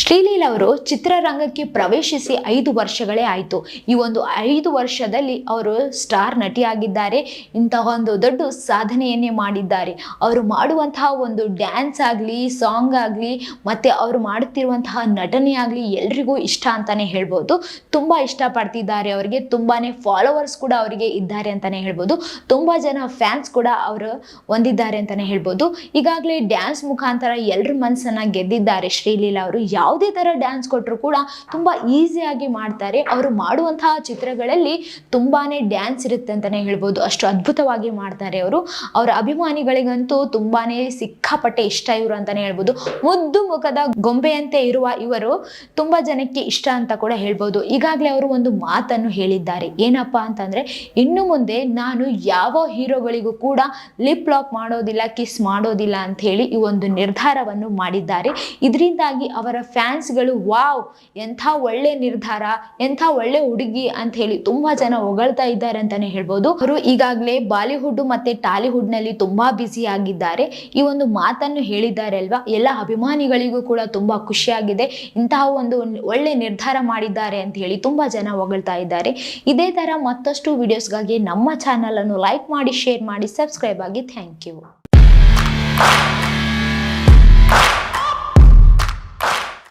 ಶ್ರೀಲೀಲಾ ಅವರು ಚಿತ್ರರಂಗಕ್ಕೆ ಪ್ರವೇಶಿಸಿ 5 ವರ್ಷಗಳೇ ಆಯಿತು. ಈ ಒಂದು 5 ವರ್ಷದಲ್ಲಿ ಅವರು ಸ್ಟಾರ್ ನಟಿಯಾಗಿದ್ದಾರೆ. ಇಂತಹ ಒಂದು ದೊಡ್ಡ ಸಾಧನೆಯನ್ನೇ ಮಾಡಿದ್ದಾರೆ. ಅವರು ಮಾಡುವಂತಹ ಒಂದು ಡ್ಯಾನ್ಸ್ ಆಗಲಿ, ಸಾಂಗ್ ಆಗಲಿ, ಮತ್ತು ಅವರು ಮಾಡುತ್ತಿರುವಂತಹ ನಟನೆ ಆಗಲಿ ಎಲ್ರಿಗೂ ಇಷ್ಟ ಅಂತಾನೆ ಹೇಳ್ಬೋದು. ತುಂಬ ಇಷ್ಟಪಡ್ತಿದ್ದಾರೆ. ಅವರಿಗೆ ತುಂಬಾ ಫಾಲೋವರ್ಸ್ ಕೂಡ ಅವರಿಗೆ ಇದ್ದಾರೆ ಅಂತಾನೆ ಹೇಳ್ಬೋದು. ತುಂಬ ಜನ ಫ್ಯಾನ್ಸ್ ಕೂಡ ಅವರು ಹೊಂದಿದ್ದಾರೆ ಅಂತಾನೆ ಹೇಳ್ಬೋದು. ಈಗಾಗಲೇ ಡ್ಯಾನ್ಸ್ ಮುಖಾಂತರ ಎಲ್ಲರ ಮನಸ್ಸನ್ನು ಗೆದ್ದಿದ್ದಾರೆ ಶ್ರೀಲೀಲಾ ಅವರು. ಯಾವುದೇ ತರ ಡ್ಯಾನ್ಸ್ ಕೊಟ್ಟರು ಕೂಡ ತುಂಬಾ ಈಸಿಯಾಗಿ ಮಾಡ್ತಾರೆ. ಅವರು ಮಾಡುವಂತಹ ಚಿತ್ರಗಳಲ್ಲಿ ತುಂಬಾನೇ ಡ್ಯಾನ್ಸ್ ಇರುತ್ತೆ ಅಂತಾನೆ ಹೇಳ್ಬೋದು. ಅಷ್ಟು ಅದ್ಭುತವಾಗಿ ಮಾಡ್ತಾರೆ ಅವರು. ಅವರ ಅಭಿಮಾನಿಗಳಿಗಂತೂ ತುಂಬಾನೇ ಸಿಕ್ಕಾಪಟ್ಟೆ ಇಷ್ಟ ಇವರು ಅಂತಾನೆ ಹೇಳ್ಬೋದು. ಮುದ್ದು ಮುಖದ ಗೊಂಬೆಯಂತೆ ಇರುವ ಇವರು ತುಂಬಾ ಜನಕ್ಕೆ ಇಷ್ಟ ಅಂತ ಕೂಡ ಹೇಳ್ಬೋದು. ಈಗಾಗಲೇ ಅವರು ಒಂದು ಮಾತನ್ನು ಹೇಳಿದ್ದಾರೆ. ಏನಪ್ಪಾ ಅಂತಂದ್ರೆ, ಇನ್ನು ಮುಂದೆ ನಾನು ಯಾವ ಹೀರೋಗಳಿಗೂ ಕೂಡ ಲಿಪ್ ಲಾಕ್ ಮಾಡೋದಿಲ್ಲ, ಕಿಸ್ ಮಾಡೋದಿಲ್ಲ ಅಂತ ಹೇಳಿ ಈ ಒಂದು ನಿರ್ಧಾರವನ್ನು ಮಾಡಿದ್ದಾರೆ. ಇದರಿಂದಾಗಿ ಅವರ ಫ್ಯಾನ್ಸ್ಗಳು ವಾವ್, ಎಂಥ ಒಳ್ಳೆ ನಿರ್ಧಾರ, ಎಂಥ ಒಳ್ಳೆ ಹುಡುಗಿ ಅಂತ ಹೇಳಿ ತುಂಬಾ ಜನ ಹೊಗಳ್ತಾ ಇದ್ದಾರೆ ಅಂತಾನೆ ಹೇಳ್ಬೋದು. ಅವರು ಈಗಾಗಲೇ ಬಾಲಿವುಡ್ ಮತ್ತೆ ಟಾಲಿವುಡ್ ನಲ್ಲಿ ತುಂಬಾ ಬ್ಯುಸಿ ಆಗಿದ್ದಾರೆ. ಈ ಒಂದು ಮಾತನ್ನು ಹೇಳಿದ್ದಾರೆ ಅಲ್ವಾ, ಎಲ್ಲ ಅಭಿಮಾನಿಗಳಿಗೂ ಕೂಡ ತುಂಬಾ ಖುಷಿಯಾಗಿದೆ. ಇಂತಹ ಒಂದು ಒಳ್ಳೆ ನಿರ್ಧಾರ ಮಾಡಿದ್ದಾರೆ ಅಂತ ಹೇಳಿ ತುಂಬಾ ಜನ ಹೊಗಳ್ತಾ ಇದ್ದಾರೆ. ಇದೇ ತರ ಮತ್ತಷ್ಟು ವಿಡಿಯೋಸ್ಗಾಗಿ ನಮ್ಮ ಚಾನಲ್ ಅನ್ನು ಲೈಕ್ ಮಾಡಿ, ಶೇರ್ ಮಾಡಿ, ಸಬ್ಸ್ಕ್ರೈಬ್ ಆಗಿ. Thank you.